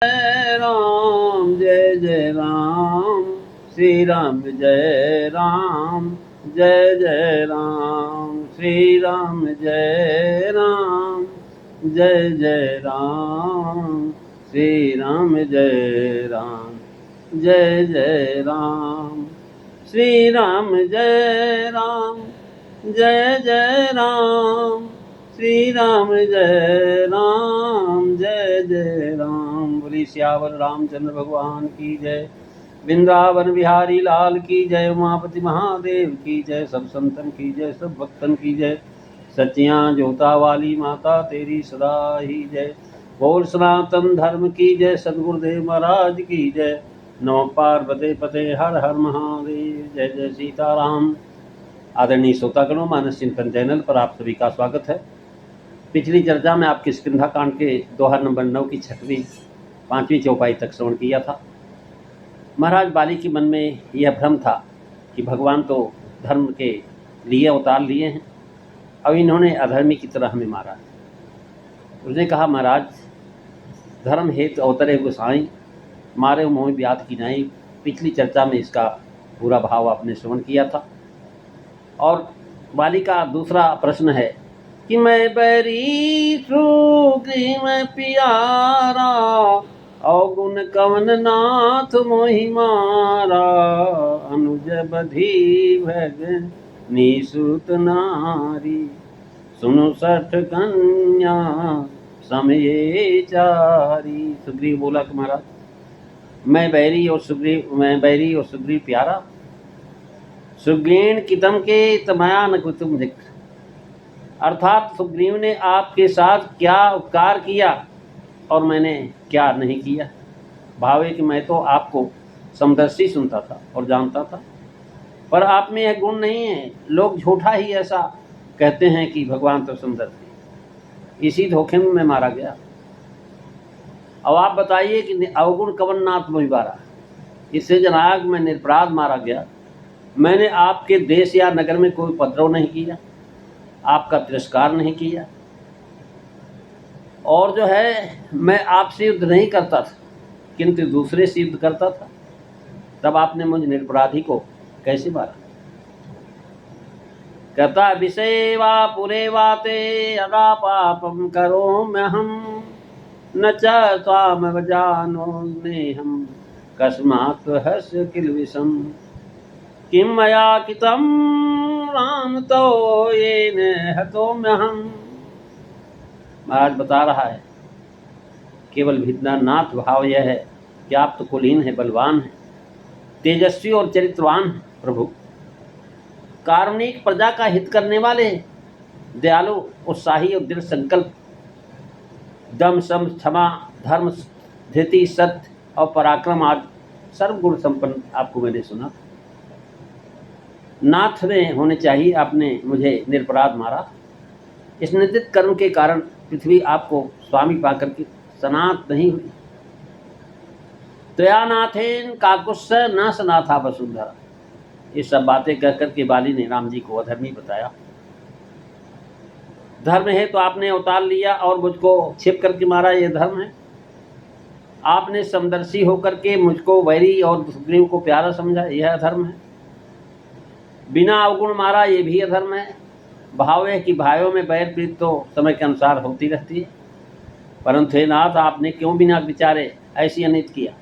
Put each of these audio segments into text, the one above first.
राम जय जय राम, श्री राम जय राम, जय जय राम, श्री राम जय राम, जय जय राम, श्री राम जय राम, जय जय राम, श्री राम जय राम, जय जय राम, श्री राम जय राम, जय जय राम। बोली सियावर रामचंद्र भगवान की जय, वृंदावन बिहारी लाल की जय, उमापति महादेव की जय, सब संतन की जय, सब भक्तन की जय, सच्चियाँ जोता वाली माता तेरी सदा ही जय। बोल सनातन धर्म की जय, सदगुरुदेव महाराज की जय। नमो पार्वती पते हर हर महादेव, जय जय सीताराम। आदरणीय श्रोतागणों, मानस चिंतन चैनल पर आप सभी का स्वागत है। पिछली चर्चा में आपके किष्किंधा कांड के दोहा नंबर 9 की 6वीं 5वीं चौपाई तक श्रवण किया था। महाराज बाली के मन में यह भ्रम था कि भगवान तो धर्म के लिए अवतार लिए हैं, अब इन्होंने अधर्मी की तरह हमें मारा है। उसने कहा, महाराज धर्म हेतु अवतरे गोसाई, मारे मोह ब्यात की नाई। पिछली चर्चा में इसका पूरा भाव आपने श्रवण किया था। और बाली का दूसरा प्रश्न है कि मैं बैरी सुग्रीव प्यारा, अवगुण कवन नाथ मोहि मारा, अनुज बधी भग निसुत नारी, सुनु सठ कन्या समये चारी। सुग्रीव बोला कि महाराज मैं बैरी और सुग्रीव प्यारा, सुग्रीण कितम के तमया न कुतुम जिक्र। अर्थात सुग्रीव ने आपके साथ क्या उपकार किया और मैंने क्या नहीं किया। भाव है कि मैं तो आपको समदर्शी सुनता था और जानता था, पर आप में यह गुण नहीं है। लोग झूठा ही ऐसा कहते हैं कि भगवान तो समदर्शी, इसी धोखे में मैं मारा गया। अब आप बताइए कि अवगुण कवन नाथ मोहि मारा, इससे जनाक मैं निरपराध मारा गया। मैंने आपके देश या नगर में कोई उपद्रव नहीं किया, आपका तिरस्कार नहीं किया, और जो है मैं आपसे युद्ध नहीं करता था किंतु दूसरे से युद्ध करता था। तब आपने मुझे निरपराधी को कैसे मारा। कहता विषेवा पुरे वाते अदा पापम करो मैं हम, न चाम जानो ने हम कस्मात् हर्ष किल विषम, किम मया कितम राम तो ये न हतो में हम। महाराज बता रहा है केवल भिन्नानाथ भाव यह है कि आप तो कुलीन है, बलवान है, तेजस्वी और चरित्रवान है प्रभु, कारुणिक, प्रजा का हित करने वाले, दयालु, उत्साही और दृढ़ संकल्प, दम सम क्षमा धर्म धृति सत्य और पराक्रम आदि सर्वगुण संपन्न आपको मैंने सुना। नाथ में होने चाहिए, आपने मुझे निरपराध मारा। इस निंदित कर्म के कारण पृथ्वी आपको स्वामी पाकर के सनात नहीं हुई। त्वया नाथेन काकुत्स न सनाथा वसुंधरा। ये सब बातें कह कर के बाली ने राम जी को अधर्मी बताया। धर्म है तो आपने अवतार लिया और मुझको छिप करके मारा, ये धर्म है। आपने समदर्शी होकर के मुझको वैरी और सुग्रीव को प्यारा समझा, यह अधर्म है। बिना अवगुण मारा, ये भी अधर्म है। भाव है कि भाइयों में बैर प्रीत तो समय के अनुसार होती रहती है, परंतु हे नाथ आपने क्यों बिना विचारे ऐसी अनित किया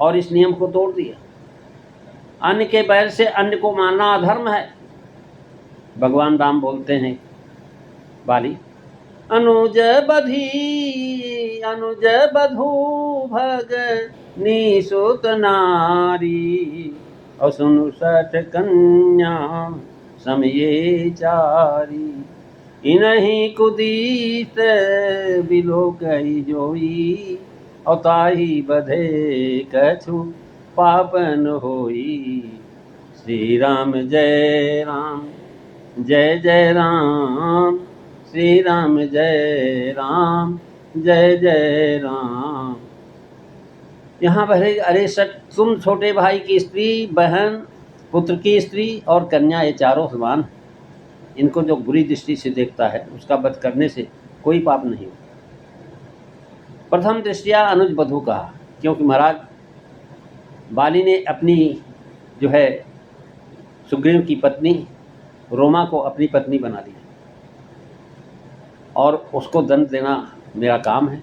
और इस नियम को तोड़ दिया। अन्य के बैर से अन्य को मानना अधर्म है। भगवान राम बोलते हैं बाली, अनुज बधू भग निसुत नारी, और सुनु सठ कन्या समये चारी, इनहि कुदीस बिलो कही जोई, अवताही बधे कछु पापन होई। श्री राम जय राम, जय जय राम, श्री राम जय राम, जय जय राम। यहाँ भरे अरे सट, तुम छोटे भाई की स्त्री, बहन, पुत्र की स्त्री और कन्या, ये चारों समान। इनको जो बुरी दृष्टि से देखता है उसका वध करने से कोई पाप नहीं। प्रथम दृष्टिया अनुज बधू कहा, क्योंकि महाराज बाली ने अपनी जो है सुग्रीव की पत्नी रोमा को अपनी पत्नी बना लिया और उसको दंड देना मेरा काम है,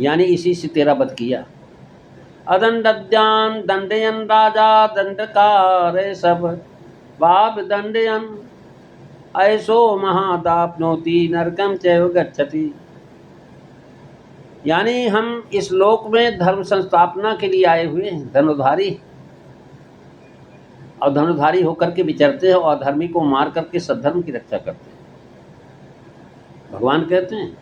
यानी इसी से तेरा वध किया। अदंडद्यान दंडयन राजा दंडकार सब बाप दंडयन ऐसो महादापनोति नरकम चैव गच्छति। यानी हम इस लोक में धर्म संस्थापना के लिए आए हुए हैं, धनुधारी, और धनुधारी होकर के विचरते हैं और अधर्मी को मार करके सद्धर्म की रक्षा करते हैं। भगवान कहते हैं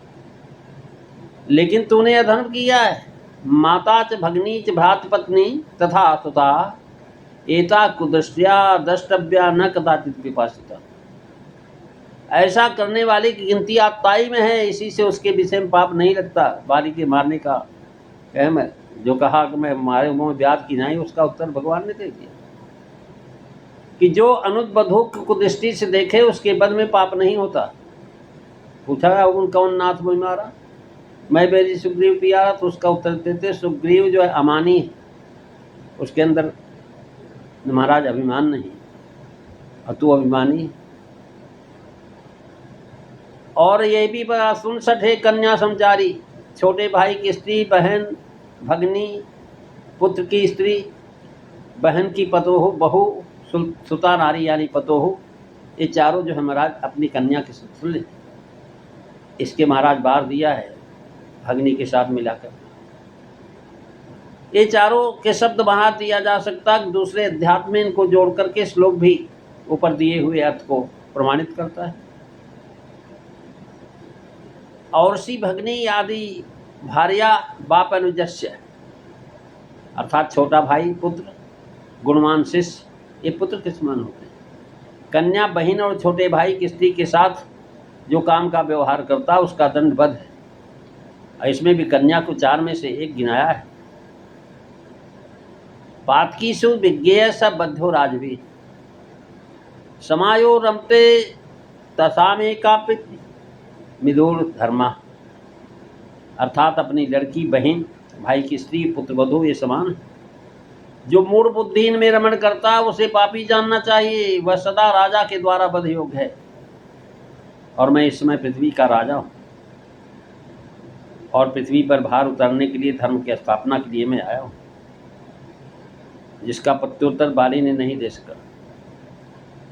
लेकिन तूने अधर्म किया है। माता च भगनी च भ्रातृपत्नी तथा सुता एता कुदृष्ट्या द्रष्टव्या न कदाचित विपासिता। ऐसा करने वाले की गिनती आत्ताई में है, इसी से उसके विषय में पाप नहीं लगता। बाली के मारने का अहम जो कहा कि मैं मारे मुँह ब्याज की नहीं, उसका उत्तर भगवान ने दे दिया कि जो अनुज बधू को दृष्टि से देखे उसके बद में पाप नहीं होता। पूछा उन कौन नाथ मुझ मारा, मैं बेरी सुग्रीव पियारा, तो उसका उत्तर देते सुग्रीव जो है अमानी है, उसके अंदर महाराज अभिमान नहीं और तू अभिमानी है। और ये भी बड़ा सुनसठ है कन्या समचारी, छोटे भाई की स्त्री, बहन, भगनी, पुत्र की स्त्री, बहन की पतोह, बहू, सुता नारी यानी पतोह, ये चारों जो है महाराज अपनी कन्या के तुल्य, इसके महाराज बार दिया है भगनी के साथ मिलाकर। ये चारों के शब्द बाहर दिया जा सकता, दूसरे अध्यात्म में इनको जोड़ करके श्लोक भी ऊपर दिए हुए अर्थ को प्रमाणित करता है। और सी भगनी आदि भार्या बाप अनुजस्य, अर्थात छोटा भाई, पुत्र, गुणवान शिष्य, ये पुत्र के समान होते हैं। कन्या, बहन और छोटे भाई की स्त्री के साथ जो काम का व्यवहार करता है उसका दंड वध है। इसमें भी कन्या को 4 में से 1 गिनाया है। पातकीसु विज्ञेय स बद्धो राजवी समायो रमते तसामेकापित मिदुर धर्मा, अर्थात अपनी लड़की, बहन, भाई की स्त्री, पुत्र वधू ये समान है। जो मूढ़ बुद्धिहीन में रमण करता है उसे पापी जानना चाहिए, वह सदा राजा के द्वारा वध योग्य है। और मैं इस समय पृथ्वी का राजा हूँ और पृथ्वी पर भार उतारने के लिए, धर्म की स्थापना के लिए मैं आया हूँ, जिसका प्रत्युत्तर बाली ने नहीं दे सका।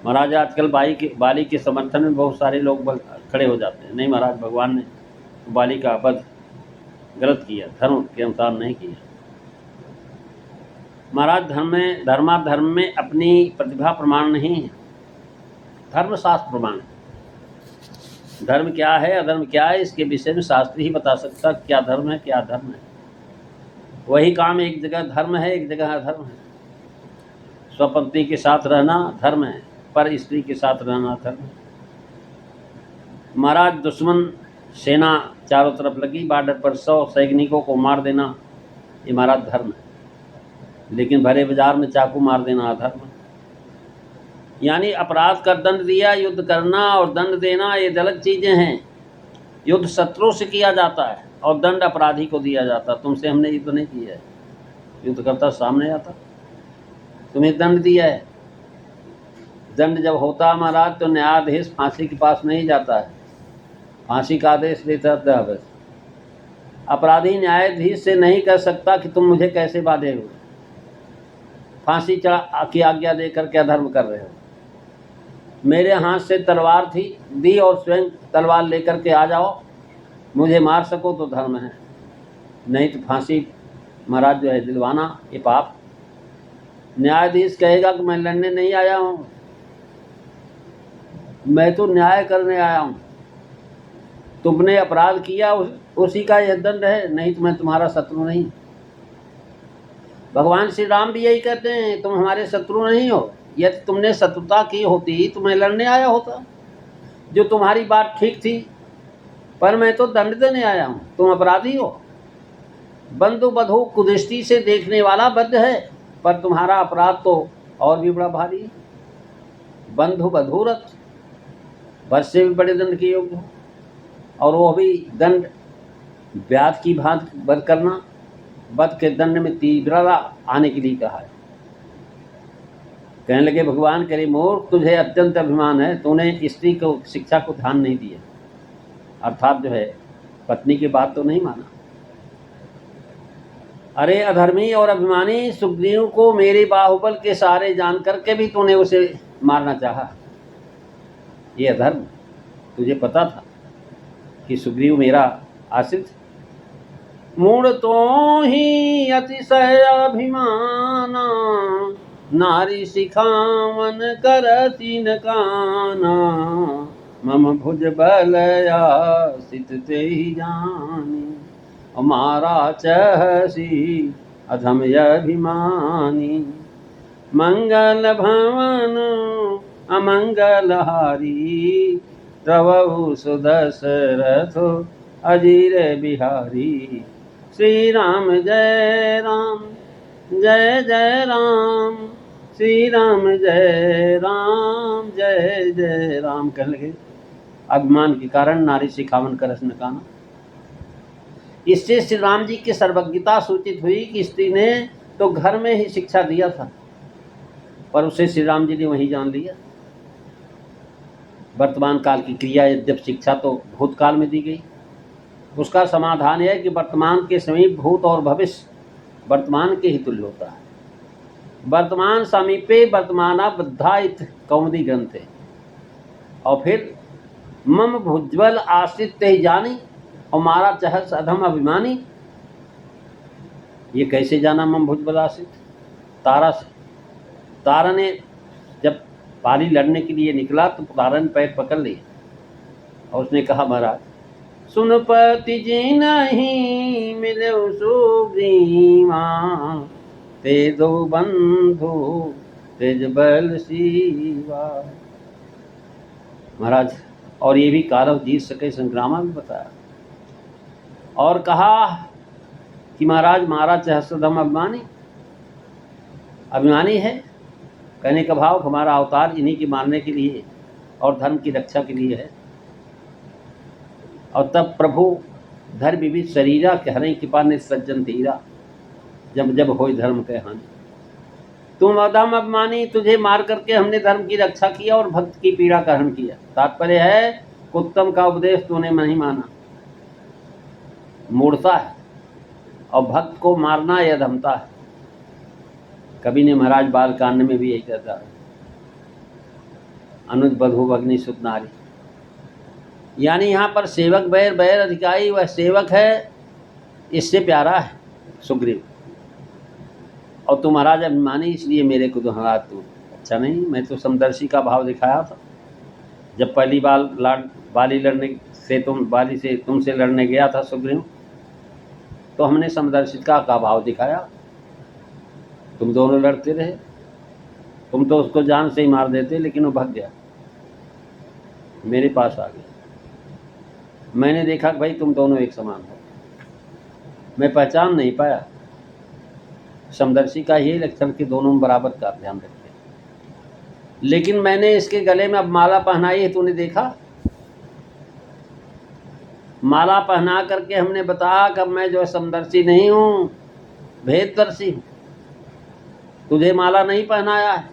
महाराज आजकल बाली के समर्थन में बहुत सारे लोग खड़े हो जाते हैं। नहीं महाराज, भगवान ने बाली का वध गलत किया, धर्म के अनुसार नहीं किया। महाराज धर्म में अपनी प्रतिभा प्रमाण नहीं है, धर्मशास्त्र प्रमाण है। धर्म क्या है, अधर्म क्या है, इसके विषय में शास्त्र ही बता सकता क्या धर्म है, क्या अधर्म है। वही काम एक जगह धर्म है, एक जगह अधर्म है। स्वपत्नी के साथ रहना धर्म है, पर स्त्री के साथ रहना धर्म है। महाराज दुश्मन सेना चारों तरफ लगी, बॉर्डर पर 100 सैनिकों को मार देना ये महाराज धर्म है, लेकिन भरे बाजार में चाकू मार देना अधर्म है। यानी अपराध का दंड दिया, युद्ध करना और दंड देना ये अलग चीज़ें हैं। युद्ध शत्रु से किया जाता है और दंड अपराधी को दिया जाता। तुमसे हमने युद्ध नहीं किया है, युद्ध करता सामने आता, तुम्हें दंड दिया है। दंड जब होता महाराज तो न्यायाधीश फांसी के पास नहीं जाता है, फांसी का आदेश देता है बस। अपराधी न्यायाधीश से नहीं कह सकता कि तुम मुझे कैसे बांधे हो, फांसी की आज्ञा देकर के अधर्म कर रहे हो। मेरे हाथ से तलवार दी और स्वयं तलवार लेकर के आ जाओ, मुझे मार सको तो धर्म है, नहीं तो फांसी महाराज जो है दिलवाना ये पाप। न्यायाधीश कहेगा कि मैं लड़ने नहीं आया हूँ, मैं तो न्याय करने आया हूँ, तुमने अपराध किया उसी का यह दंड है, नहीं तो मैं तुम्हारा शत्रु नहीं। भगवान श्री राम भी यही कहते हैं, तुम हमारे शत्रु नहीं हो, यदि तुमने शत्रुता की होती तो मैं लड़ने आया होता। जो तुम्हारी बात ठीक थी, पर मैं तो दंड देने आया हूँ, तुम अपराधी हो। बंधु बधू कुदृष्टि से देखने वाला बद्ध है, पर तुम्हारा अपराध तो और भी बड़ा भारी है। बंधु बधूरथ वर्ष से भी बड़े दंड के योग्य हो, और वो भी दंड व्याध की भांति वध करना, वध के दंड में तीव्रता आने के लिए कहा है। कहने लगे भगवान करे मूर्ख, तुझे अत्यंत अभिमान है, तूने स्त्री को शिक्षा को ध्यान नहीं दिया, अर्थात जो है पत्नी की बात तो नहीं माना। अरे अधर्मी और अभिमानी, सुग्रीव को मेरे बाहुबल के सहारे जान करके भी तूने उसे मारना चाहा। ये अधर्म, तुझे पता था कि सुग्रीव मेरा आश्रित। मूढ़ तो ही अतिशय अभिमाना, नारी सिखावन करसी न काना, मम भुज बल आसित ते ही जानी, हमारा चहसी अधम अभिमानी, मंगल भवन अमंगलहारी, प्रभु सुदशरथ अजीर बिहारी। श्री राम जय राम, जय जय राम, श्री राम जय राम, जय जय राम। कहने लगे अभिमान के कारण नारी सिखावन करस न काना। इससे श्री राम जी की सर्वज्ञता सूचित हुई कि स्त्री ने तो घर में ही शिक्षा दिया था, पर उसे श्री राम जी ने वहीं जान लिया। वर्तमान काल की क्रिया यद्यप शिक्षा तो भूतकाल में दी गई, उसका समाधान यह है कि वर्तमान के समीप भूत और भविष्य वर्तमान के ही तुल्य होता है। वर्तमान समीपे वर्तमाना बद्धाइत कौमुदी ग्रंथ है। और फिर मम भुज्वल आश्रित ते जानी, और मारा चहस अधम अभिमानी। ये कैसे जाना मम भुज्वल आश्रित? तारा से। तारा ने जब बाली लड़ने के लिए निकला तो तारा ने पैर पकड़ लिए और उसने कहा महाराज सुन पति जी नहीं मिले सुग्रीवा, ते दो बंधु तेज बल शिवा। महाराज और ये भी कारव जीत सके संग्रामा भी बताया, और कहा कि महाराज महाराज सहस्रधम अभिमानी है। कहने का भाव हमारा अवतार इन्हीं के मारने के लिए और धर्म की रक्षा के लिए है। और तब प्रभु धर्म विविध शरीरा के हरे कृपा ने सज्जन धीरा, जब जब होई धर्म के हानि। तुम अधम अभिमानी, तुझे मार करके हमने धर्म की रक्षा किया और भक्त की पीड़ा का हरण किया। तात्पर्य है उत्तम का उपदेश तूने नहीं माना, मूढ़ता है, और भक्त को मारना यह अधमता है। कवि ने महाराज बाल कांड में भी यही कहता है, अनुज बधु भगनी सुत नारी। यानी यहाँ पर सेवक बैर, बैर अधिकारी वह सेवक है, इससे प्यारा है सुग्रीव। और तू महाराज अभिमानी, इसलिए मेरे को दोहरा तू अच्छा नहीं। मैं तो समदर्शी का भाव दिखाया था जब पहली बार बाली लड़ने से तुमसे लड़ने गया था सुग्रीव, तो हमने समदर्शिता का भाव दिखाया। तुम दोनों लड़ते रहे, तुम तो उसको जान से ही मार देते, लेकिन वो भाग गया, मेरे पास आ गया। मैंने देखा कि भाई तुम दोनों एक समान हो, मैं पहचान नहीं पाया। समदर्शी का यही लक्षण कि दोनों में बराबर का ध्यान रखते। लेकिन मैंने इसके गले में अब माला पहनाई है, तूने देखा? माला पहना करके हमने बताया कि मैं जो समदर्शी नहीं हूँ, भेददर्शी हूँ। तुझे माला नहीं पहनाया है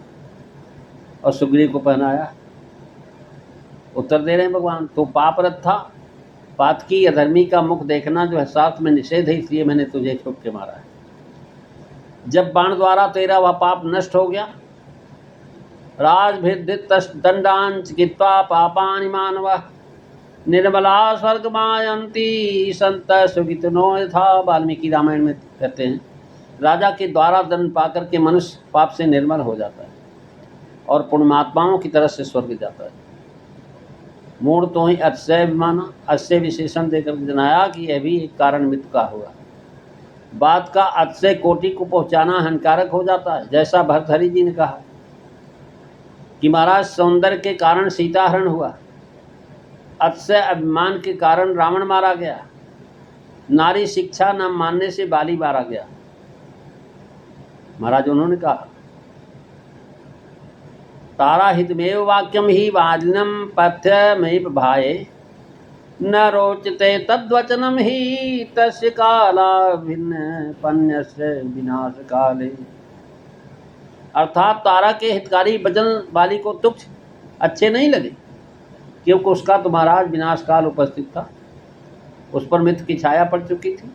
और सुग्रीव को पहनाया। उत्तर दे रहे हैं भगवान, तो पापरत था, पातकी अधर्मी का मुख देखना जो है शास्त्र में निषेध है, इसलिए मैंने तुझे छुप के मारा है। जब बाण द्वारा तेरा वह पाप नष्ट हो गया, राजभिद्धित दंडांच कृत्वा पापानि मानव निर्मला स्वर्ग मायंती संत सुगितनो यथा। वाल्मीकि रामायण में कहते हैं, राजा के द्वारा दंड पाकर के मनुष्य पाप से निर्मल हो जाता है और पुण्यात्माओं की तरह से स्वर्ग जाता है। मूढ़ तो ही अतिशय अभिमाना, अतिशय विशेषण देकर जनाया कि यह भी एक कारण मृत्यु का हुआ। बात का अतिशय कोटि को पहुंचाना हानिकारक हो जाता है। जैसा भर्तहरि जी ने कहा कि महाराज सौंदर्य के कारण सीता हरण हुआ, अतिशय अभिमान के कारण रावण मारा गया, नारी शिक्षा न मानने से बाली मारा गया। महाराज उन्होंने कहा तारा हितमेव वाक्यम ही वाजिनम पथ्यमेव भाये, न रोचते तद्वचनम ही तस्य काला भिन्न पन्यस्य विनाश काले। अर्थात तारा के हितकारी वचन बाली को तुच्छ अच्छे नहीं लगे, क्योंकि उसका तो महाराज विनाश काल उपस्थित था, उस पर मृत्यु की छाया पड़ चुकी थी।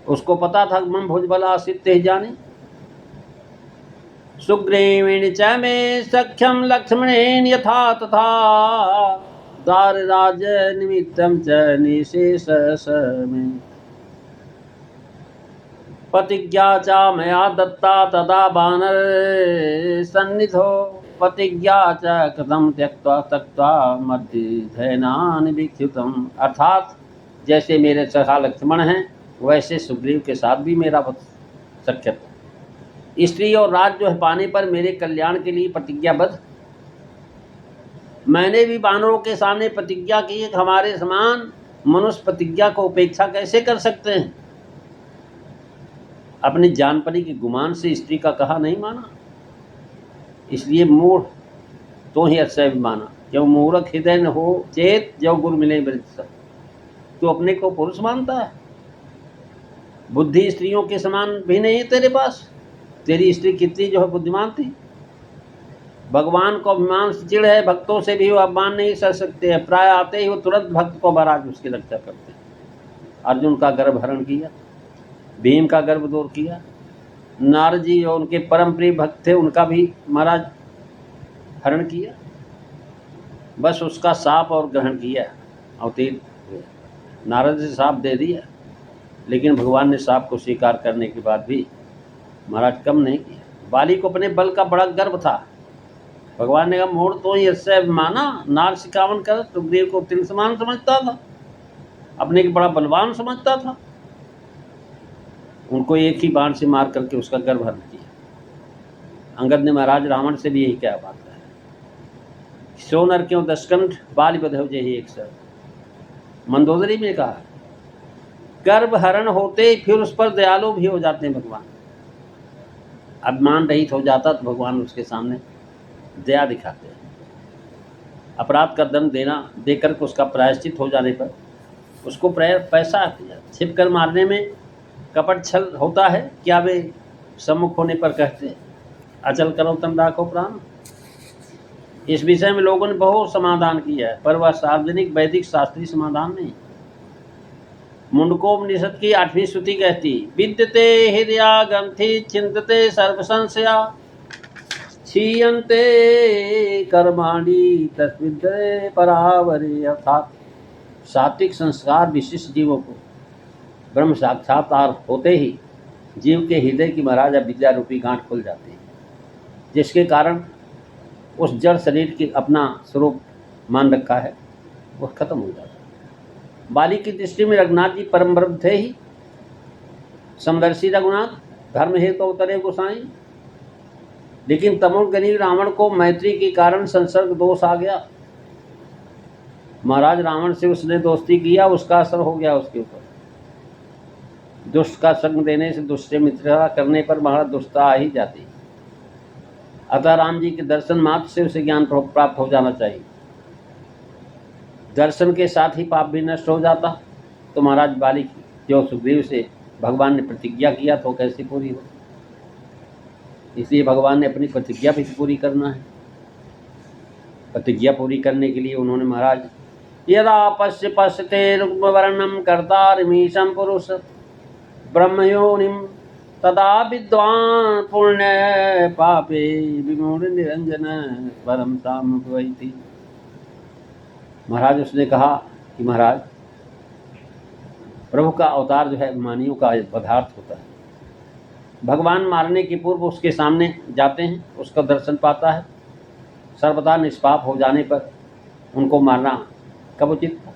उसको पता था मम भुजबल आसित ते जाने। सुग्रीवेण च मे सख्यम लक्ष्मणेन यथा तथा दारराज निमित्तम च निशेष मे। प्रतिज्ञा च मया दत्ता तदा वानर सन्निधो प्रतिज्ञा च कथम त्यक्त्वा त्यक्त्वा मध्य धैनानि विख्युतम। अर्थात जैसे मेरे सखा लक्ष्मण हैं वैसे सुग्रीव के साथ भी मेरा सख्य था। स्त्री और राज जो है पाने पर मेरे कल्याण के लिए प्रतिज्ञाबद्ध। मैंने भी वानरों के सामने प्रतिज्ञा की कि हमारे समान मनुष्य प्रतिज्ञा को उपेक्षा कैसे कर सकते हैं। अपनी जानपरी के गुमान से स्त्री का कहा नहीं माना, इसलिए मूढ़ तो ही अक्षय माना। जब मूर्ख हृदय न हो चेत जब गुरु मिले वृद्ध सब। तो अपने को पुरुष मानता है, बुद्धि स्त्रियों के समान भी नहीं है तेरे पास। तेरी स्त्री कितनी जो है बुद्धिमान थी। भगवान को अभिमान से चिढ़ है, भक्तों से भी वो अपमान नहीं सह सकते हैं। प्राय आते ही वो तुरंत भक्त को महाराज उसकी रक्षा करते हैं। अर्जुन का गर्भ हरण किया, भीम का गर्भ दूर किया, नारद जी जो उनके परम प्रिय भक्त थे उनका भी महाराज हरण किया। बस उसका साप और ग्रहण किया, अवतीर नारद से साप दे दिया, लेकिन भगवान ने साप को स्वीकार करने के बाद भी महाराज कम नहीं किया। बाली को अपने बल का बड़ा गर्व था। भगवान ने कहा मोड़ तो ही इससे माना, नार सिकावन कर। सुग्रीव को तिल समान समझता था, अपने के बड़ा बलवान समझता था। उनको एक ही बाण से मार करके उसका गर्भ हरण किया। अंगद ने महाराज रावण से भी यही क्या बात है, सो नर क्यों दशकंठ बाली बधव जही एक सर। मंदोदरी में कहा गर्भ हरण होते फिर उस पर दयालु भी हो जाते हैं भगवान। अभिमान रहित हो जाता तो भगवान उसके सामने दया दिखाते हैं। अपराध का दंड देना देकर के उसका प्रायश्चित हो जाने पर उसको पैसा छिप कर मारने में कपट छल होता है क्या वे सम्मुख होने पर कहते हैं अचल करो तम राखो प्राण। इस विषय में लोगों ने बहुत समाधान किया है, पर वह सार्वजनिक वैदिक शास्त्रीय समाधान नहीं। मुंडकोपनिषद की 8वीं श्रुति कहती विद्यते हृदया ग्रंथि चिंतते सर्व संशया क्षीयन्ते कर्माणि तस्विद्ये परावरे। अर्थात सात्विक संस्कार विशिष्ट जीवों को ब्रह्म साक्षात्कार होते ही जीव के हृदय की महाराज विद्या रूपी गांठ खुल जाती है, जिसके कारण उस जड़ शरीर की अपना स्वरूप मान रखा है वह खत्म हो जाता है। बाली की दृष्टि में रघुनाथ जी परम ब्रह्म थे ही, समदर्शी रघुनाथ धर्म हेतु अवतरे गोसाई। लेकिन तमोगनी रावण को मैत्री के कारण संसर्ग दोष आ गया। महाराज रावण से उसने दोस्ती किया, उसका असर हो गया उसके ऊपर। दुष्ट का संग देने से दुष्ट से मित्रता करने पर महाराज दुष्टता आ ही जाती। अतः राम जी के दर्शन मात्र से उसे ज्ञान प्राप्त हो जाना चाहिए। दर्शन के साथ ही पाप भी नष्ट हो जाता। तो महाराज बाली जो सुग्रीव से भगवान ने प्रतिज्ञा किया तो कैसे पूरी हो, इसलिए भगवान ने अपनी प्रतिज्ञा भी पूरी करना है। प्रतिज्ञा पूरी करने के लिए उन्होंने महाराज यदा पश्यते रुक्म वर्णम कर्तारमीशं पुरुष ब्रह्मयोनिम तदा विद्वान पुण्य पापे विमूढ़ निरंजन परम साम भवति। महाराज उसने कहा कि महाराज प्रभु का अवतार जो है अभिमानियों का पदार्थ होता है। भगवान मारने के पूर्व उसके सामने जाते हैं, उसका दर्शन पाता है। सर्वदा निष्पाप हो जाने पर उनको मारना कब उचित था,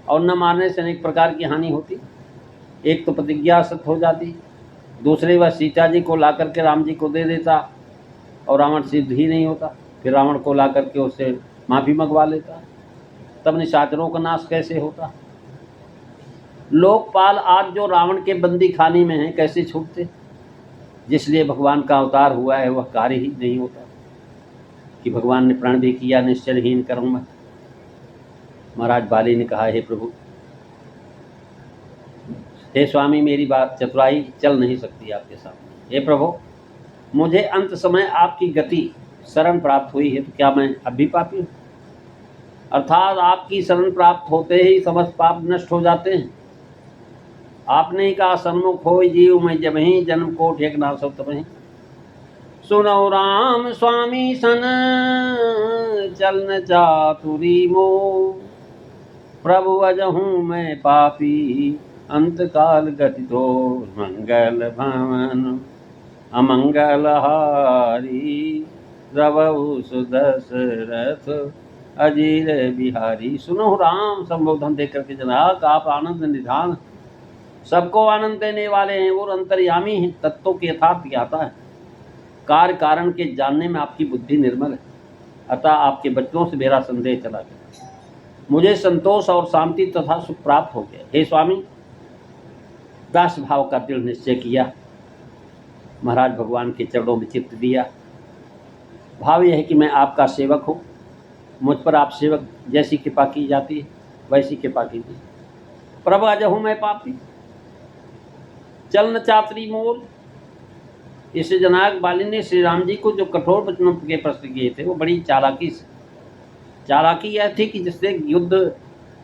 और न मारने से अनेक प्रकार की हानि होती। एक तो प्रतिज्ञा सत्य हो जाती, दूसरे वह सीता जी को ला करके राम जी को दे देता और रावण सिद्ध ही नहीं होता। फिर रावण को ला करके उससे माफ़ी मंगवा लेता, तब निशाचरों का नाश कैसे होता। लोकपाल आज जो रावण के बंदी खाने में हैं कैसे छूटते। जिसलिए भगवान का अवतार हुआ है वह कार्य ही नहीं होता कि भगवान ने प्रण भी किया निश्चलहीन कर्म। महाराज बाली ने कहा, हे प्रभु, हे स्वामी, मेरी बात चतुराई चल नहीं सकती आपके सामने। हे प्रभु, मुझे अंत समय आपकी गति शरण प्राप्त हुई है, तो क्या मैं अब भी पापी हूँ? अर्थात आपकी शरण प्राप्त होते ही समस्त पाप नष्ट हो जाते हैं। आपने ही कहा, सन्मुख हो जीव में जब ही जन्म को ठेक ना सो तबहि। सुनो राम स्वामी सन चलन चातुरी मो, प्रभु अजहूँ मैं पापी अंत काल गति तो, मंगल भवन अमंगल हारी, रवउ सुदशरथ अजीर बिहारी। सुनो राम संबोधन देकर के जनक, आप आनंद निधान, सबको आनंद देने वाले हैं और अंतर्यामी हैं, तत्वों के यथार्थ ज्ञाता है। कार्य कारण के जानने में आपकी बुद्धि निर्मल है, अतः आपके बच्चों से मेरा संदेह चला गया, मुझे संतोष और शांति तथा सुख प्राप्त हो गया। हे स्वामी, दास भाव का दृढ़ निश्चय किया, महाराज भगवान के चरणों में चित्त दिया। भाव यह है कि मैं आपका सेवक हूँ, मुझ पर आप सेवक जैसी कृपा की जाती है वैसी कृपा कीजिए। प्रभु अजहूँ मैं पापी चलन चातरी मोर। इससे जनक बाली ने श्री राम जी को जो कठोर वचनों के प्रश्न किए थे वो बड़ी चालाकी यह थी कि जिससे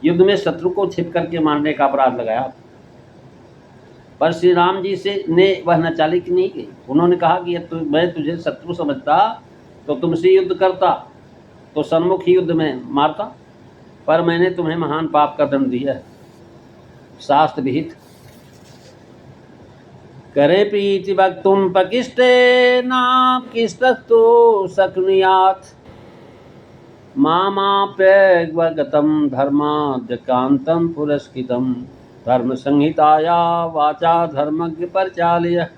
युद्ध में शत्रु को छिप करके मारने का अपराध लगाया। पर श्री राम जी से ने वह न चालाकी नहीं की। उन्होंने कहा कि मैं तुझे शत्रु समझता तो तुमसे युद्ध करता, तो सन्मुख ही युद्ध में मारता, पर मैंने तुम्हें महान पाप का दंड दिया है, शास्त्र विहित। करे प्रीति वक्तुम पकिष्टे नाम किस्तस्तु शक्नुयात्, मामाप्यगतम धर्माद्यकांतम पुरस्कृतम, धर्म संहिताया वाचा धर्मज्ञ परिचाल्य।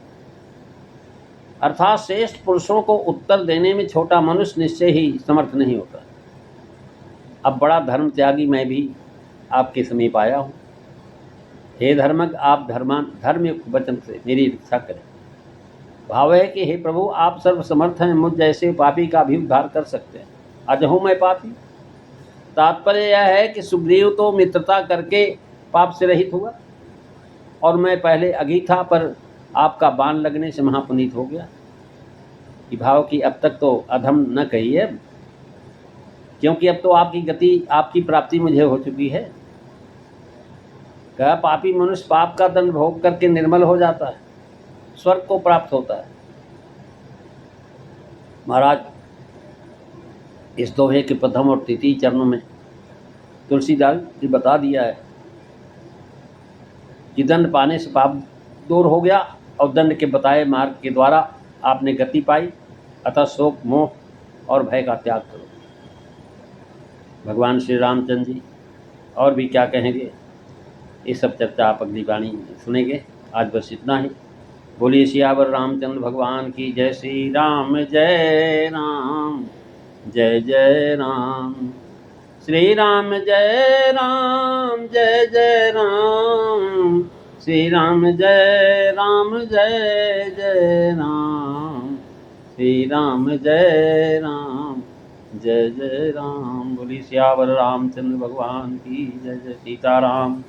अर्थात श्रेष्ठ पुरुषों को उत्तर देने में छोटा मनुष्य निश्चय ही समर्थ नहीं होता। अब बड़ा धर्म त्यागी मैं भी आपके समीप आया हूँ। हे धर्मज्ञ, आप धर्मयुक्त वचन से मेरी रक्षा करें। भाव है कि हे प्रभु, आप सर्वसमर्थ हैं, मुझ जैसे पापी का भी उद्धार कर सकते हैं। अजहूँ मैं पापी, तात्पर्य यह है कि सुग्रीव तो मित्रता करके पाप से रहित हुआ और मैं पहले अघी था, पर आपका बाण लगने से महापुनीत हो गया। कि भाव की अब तक तो अधम न कहिए, क्योंकि अब तो आपकी गति, आपकी प्राप्ति मुझे हो चुकी है। क्या पापी मनुष्य पाप का दंड भोग करके निर्मल हो जाता है, स्वर्ग को प्राप्त होता है। महाराज, इस दोहे के प्रथम और तृतीय चरणों में तुलसीदास जी बता दिया है कि दंड पाने से पाप दूर हो गया और दंड के बताए मार्ग के द्वारा आपने गति पाई, अतः शोक मोह और भय का त्याग करो। भगवान श्री रामचंद्र जी और भी क्या कहेंगे, ये सब चर्चा आप अगली वाणी सुनेंगे। आज बस इतना ही। बोलिए सियावर रामचंद्र भगवान की जय। श्री राम जय राम, जय जय राम। श्री राम जय राम, जय जय राम। श्री राम जय राम, जय जय राम। श्री राम जय राम, जय जय राम। बोली सियावर रामचंद्र भगवान की जय। जय सीताराम।